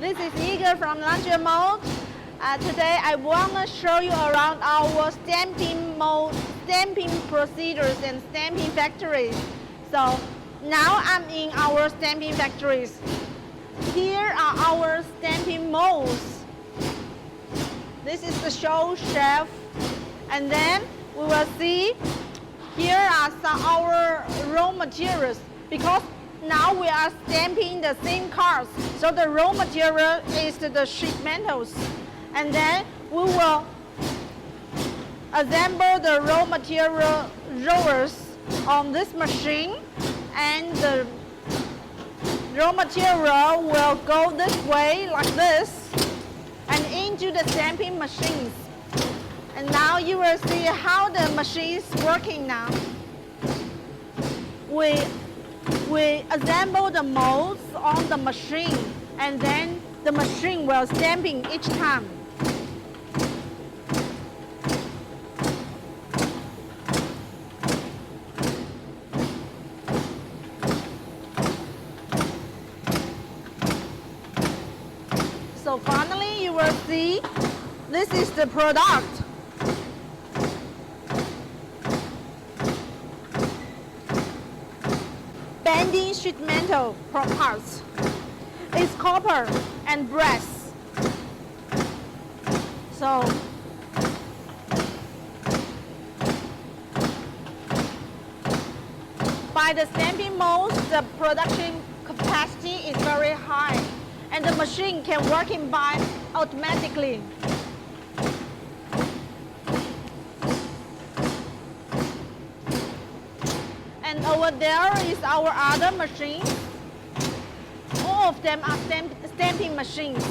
This is Igor from HuadanRoad. Today I want to show you around our stamping procedures and stamping factories. So now I'm in our stamping factories. Here are our stamping molds. This is the show shelf. And then we will see here are some our raw materials, because now we are stamping the same cars. So the raw material is the sheet metals. And then we will assemble the raw material rollers on this machine, and the raw material will go this way like this and into the stamping machines. And now you will see how the machine is working now. We assemble the molds on the machine, and then the machine will stamping each time. So finally you will see this is the product. Bending sheet metal parts. It's copper and brass. So by the stamping molds, the production capacity is very high, and the machine can work in by automatically. And over there is our other machine. All of them are stamping machines.